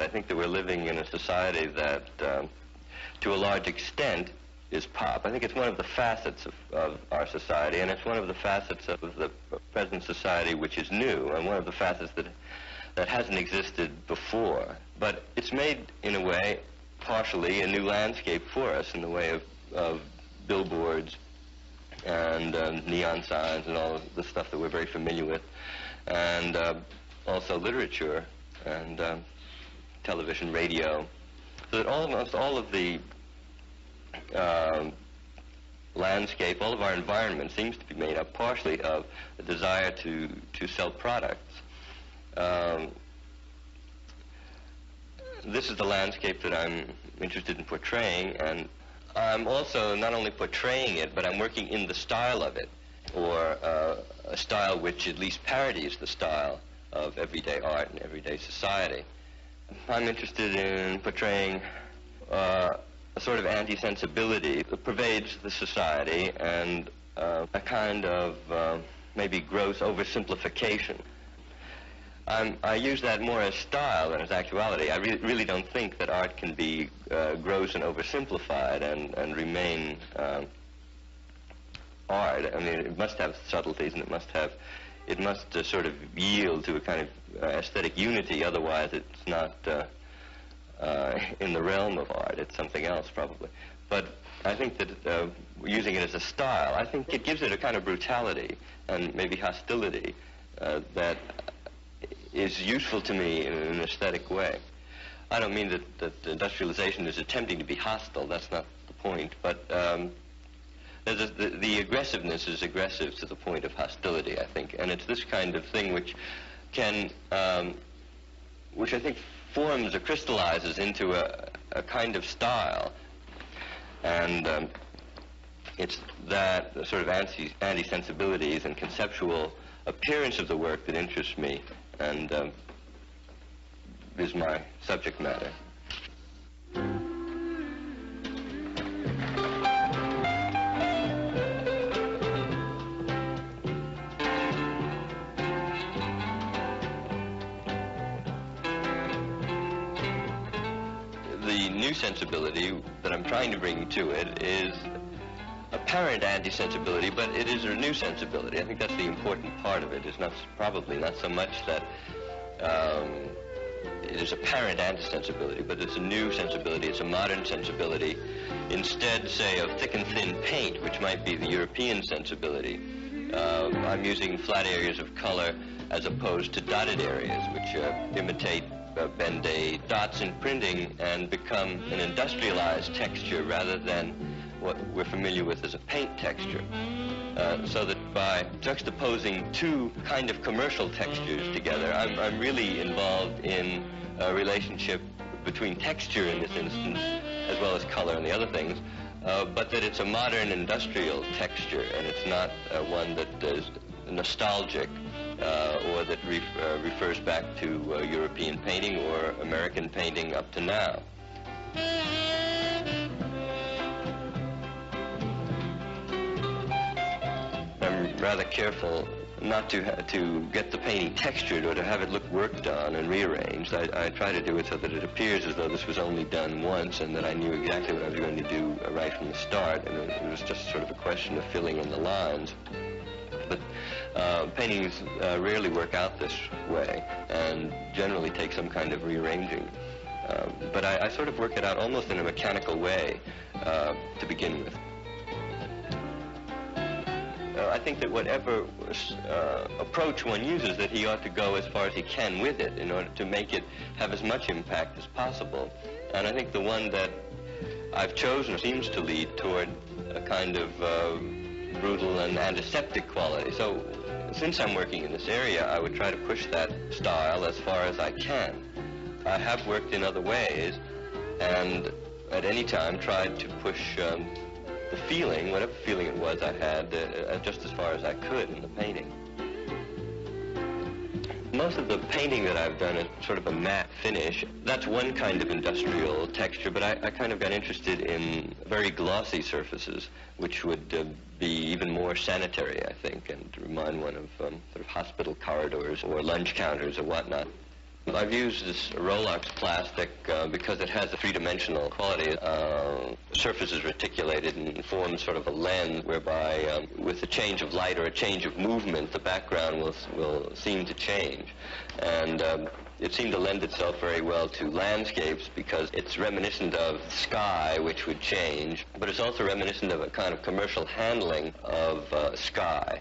I think that we're living in a society that, to a large extent, is pop. I think it's one of the facets of our society, and it's one of the facets of the present society which is new, and one of the facets that hasn't existed before. But it's made, in a way, partially a new landscape for us in the way of billboards and neon signs and all of the stuff that we're very familiar with, and also literature and television, radio, so that almost all of the landscape, all of our environment seems to be made up partially of a desire to sell products. This is the landscape that I'm interested in portraying, and I'm also not only portraying it, but I'm working in the style of it, or a style which at least parodies the style of everyday art and everyday society. I'm interested in portraying a sort of anti-sensibility that pervades the society, and a kind of maybe gross oversimplification. I use that more as style than as actuality. I really don't think that art can be gross and oversimplified and remain art. I mean, it must have subtleties, and it must sort of yield to a kind of aesthetic unity. Otherwise, it's not in the realm of art. It's something else, probably. But I think that using it as a style, I think it gives it a kind of brutality and maybe hostility that is useful to me in an aesthetic way. I don't mean that industrialization is attempting to be hostile. That's not the point. But the aggressiveness is aggressive to the point of hostility, I think. And it's this kind of thing which can, which I think forms or crystallizes into a kind of style. And it's that sort of anti-sensibilities and conceptual appearance of the work that interests me and is my subject matter. The new sensibility that I'm trying to bring to it is apparent anti-sensibility, but it is a new sensibility. I think that's the important part of it. It's probably not so much that it is apparent anti-sensibility, but it's a new sensibility. It's a modern sensibility. Instead, say, of thick and thin paint, which might be the European sensibility, I'm using flat areas of color as opposed to dotted areas, which imitate Ben-Day dots in printing and become an industrialized texture rather than what we're familiar with as a paint texture. So that by juxtaposing two kind of commercial textures together, I'm really involved in a relationship between texture in this instance, as well as color and the other things, but that it's a modern industrial texture, and it's not one that is nostalgic or that refers back to European painting or American painting up to now. I'm rather careful not to get the painting textured or to have it look worked on and rearranged. I try to do it so that it appears as though this was only done once and that I knew exactly what I was going to do right from the start, and it was just sort of a question of filling in the lines. But paintings rarely work out this way and generally take some kind of rearranging. But I sort of work it out almost in a mechanical way to begin with. I think that whatever approach one uses, that he ought to go as far as he can with it in order to make it have as much impact as possible. And I think the one that I've chosen seems to lead toward a kind of brutal and antiseptic quality. So since I'm working in this area, I would try to push that style as far as I can. I have worked in other ways, and at any time tried to push the feeling, whatever feeling it was I had, just as far as I could in the painting. Most of the painting that I've done is sort of a matte finish. That's one kind of industrial texture, but I kind of got interested in very glossy surfaces, which would be even more sanitary, I think, and remind one of sort of hospital corridors or lunch counters or whatnot. I've used this Rolex plastic because it has a three-dimensional quality. The surface is reticulated and forms sort of a lens whereby with a change of light or a change of movement, the background will seem to change. And it seemed to lend itself very well to landscapes because it's reminiscent of sky, which would change, but it's also reminiscent of a kind of commercial handling of sky.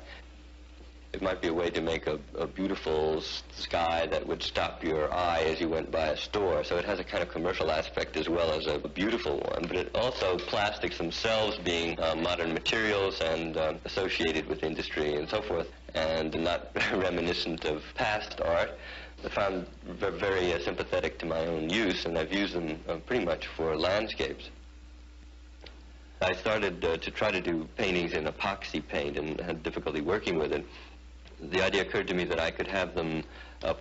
It might be a way to make a beautiful sky that would stop your eye as you went by a store. So it has a kind of commercial aspect as well as a beautiful one. But it also, plastics themselves being modern materials and associated with industry and so forth, and not reminiscent of past art, I found very sympathetic to my own use, and I've used them pretty much for landscapes. I started to try to do paintings in epoxy paint and had difficulty working with it. The idea occurred to me that I could have them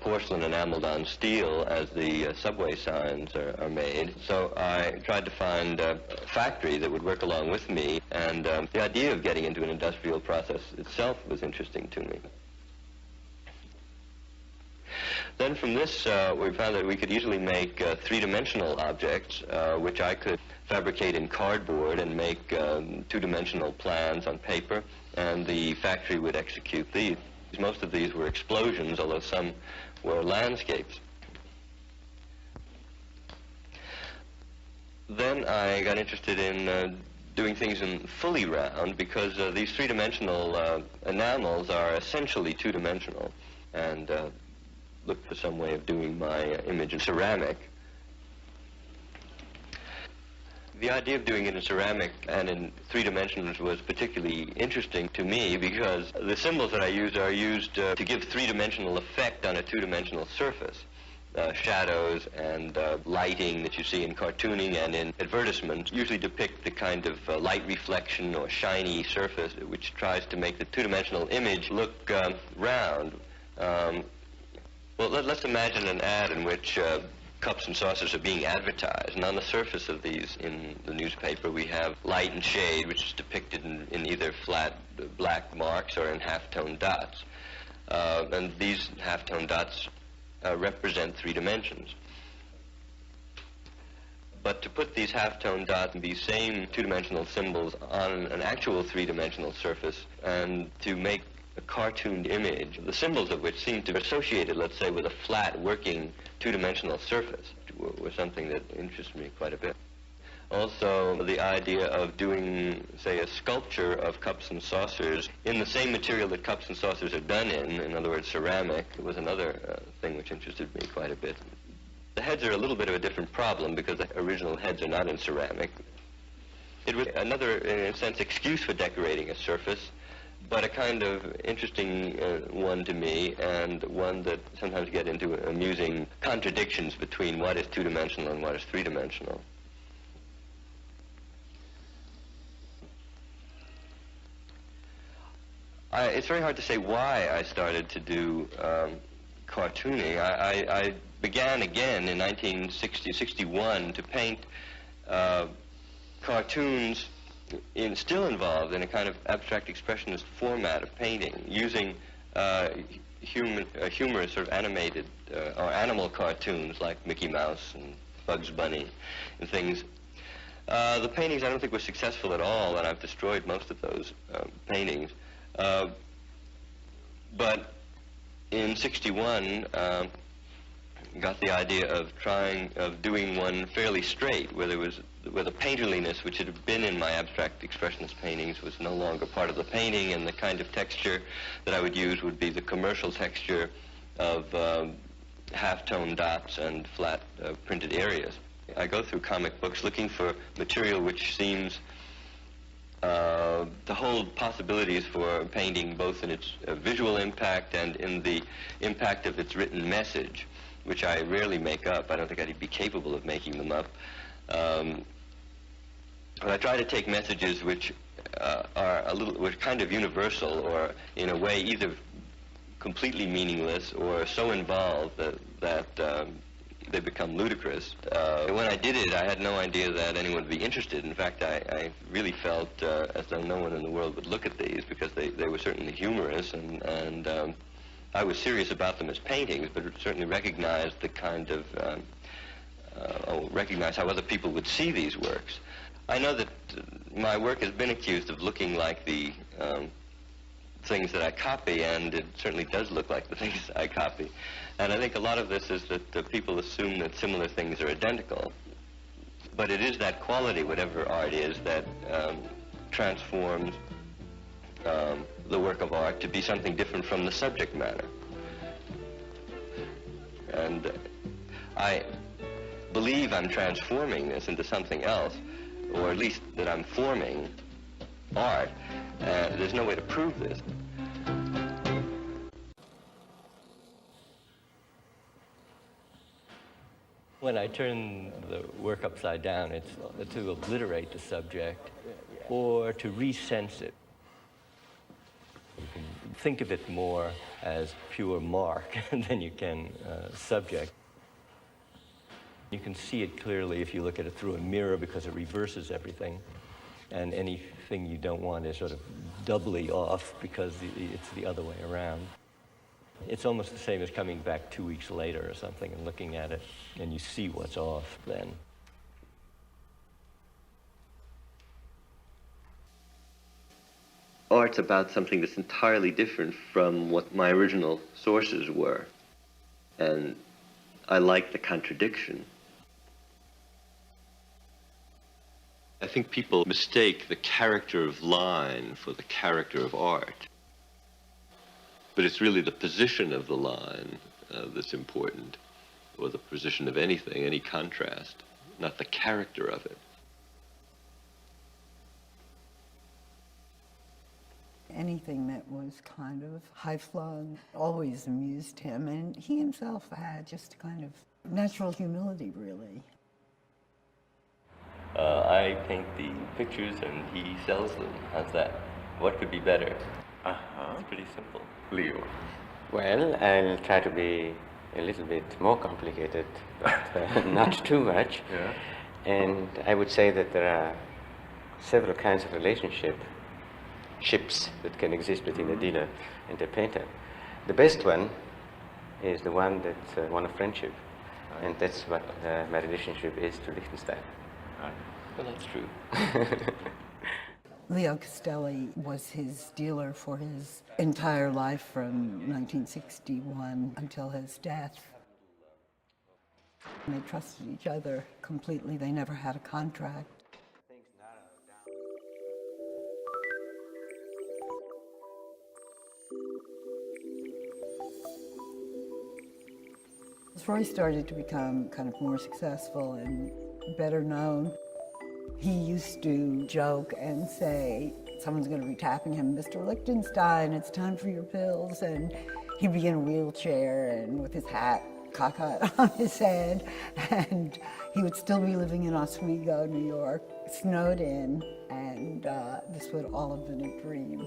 porcelain enameled on steel as the subway signs are made. So I tried to find a factory that would work along with me, and the idea of getting into an industrial process itself was interesting to me. Then from this, we found that we could easily make three-dimensional objects, which I could fabricate in cardboard and make two-dimensional plans on paper, and the factory would execute these. Most of these were explosions, although some were landscapes. Then I got interested in doing things in fully round because these three-dimensional enamels are essentially two-dimensional, and looked for some way of doing my image in ceramic. The idea of doing it in ceramic and in three dimensions was particularly interesting to me because the symbols that I used are used to give three-dimensional effect on a two-dimensional surface. Shadows and lighting that you see in cartooning and in advertisements usually depict the kind of light reflection or shiny surface which tries to make the two-dimensional image look round. Well, let's imagine an ad in which cups and saucers are being advertised, and on the surface of these in the newspaper we have light and shade, which is depicted in either flat black marks or in half-tone dots. And these half-tone dots represent three dimensions. But to put these half-tone dots and these same two-dimensional symbols on an actual three-dimensional surface and to make a cartooned image, the symbols of which seem to be associated, let's say, with a flat working two-dimensional surface, was something that interests me quite a bit. Also, the idea of doing, say, a sculpture of cups and saucers in the same material that cups and saucers are done in other words, ceramic, was another thing which interested me quite a bit. The heads are a little bit of a different problem because the original heads are not in ceramic. It was another, in a sense, excuse for decorating a surface, but a kind of interesting one to me, and one that sometimes get into amusing contradictions between what is two-dimensional and what is three-dimensional. It's very hard to say why I started to do cartooning. I began again in 1960-61 to paint cartoons still involved in a kind of abstract expressionist format of painting, using humorous sort of animated or animal cartoons like Mickey Mouse and Bugs Bunny and things. The paintings I don't think were successful at all, and I've destroyed most of those paintings. But in '61, got the idea of doing one fairly straight, where the painterliness which had been in my abstract expressionist paintings was no longer part of the painting, and the kind of texture that I would use would be the commercial texture of half-tone dots and flat printed areas. I go through comic books looking for material which seems to hold possibilities for painting, both in its visual impact and in the impact of its written message, which I rarely make up. I don't think I'd be capable of making them up. But I try to take messages which which kind of universal, or in a way either completely meaningless or so involved that they become ludicrous. When I did it, I had no idea that anyone would be interested. In fact, I really felt as though no one in the world would look at these, because they were certainly humorous, and I was serious about them as paintings, but certainly recognized the kind of, recognize how other people would see these works. I know that my work has been accused of looking like the things that I copy, and it certainly does look like the things I copy. And I think a lot of this is that people assume that similar things are identical. But it is that quality, whatever art is, that transforms the work of art to be something different from the subject matter. And I believe I'm transforming this into something else, or at least that I'm forming art. There's no way to prove this. When I turn the work upside down, it's to obliterate the subject or to resense it. You can think of it more as pure mark than you can subject. You can see it clearly if you look at it through a mirror because it reverses everything. And anything you don't want is sort of doubly off because it's the other way around. It's almost the same as coming back 2 weeks later or something and looking at it, and you see what's off then. Art's about something that's entirely different from what my original sources were. And I like the contradiction. I think people mistake the character of line for the character of art. But it's really the position of the line that's important, or the position of anything, any contrast, not the character of it. Anything that was kind of high-flung always amused him, and he himself had just a kind of natural humility, really. I paint the pictures and he sells them. How's that? What could be better? It's pretty simple. Leo. Well, I'll try to be a little bit more complicated, but not too much. Yeah. And I would say that there are several kinds of relationships that can exist between a dealer and a painter. The best one is the one that's one of friendship, and that's what my relationship is to Lichtenstein. Well, that's true. Leo Castelli was his dealer for his entire life from 1961 until his death. And they trusted each other completely. They never had a contract. As Roy started to become kind of more successful and better known, he used to joke and say, someone's going to be tapping him, "Mr. Lichtenstein, it's time for your pills." And he'd be in a wheelchair and with his hat cocked on his head. And he would still be living in Oswego, New York, snowed in. And this would all have been a dream.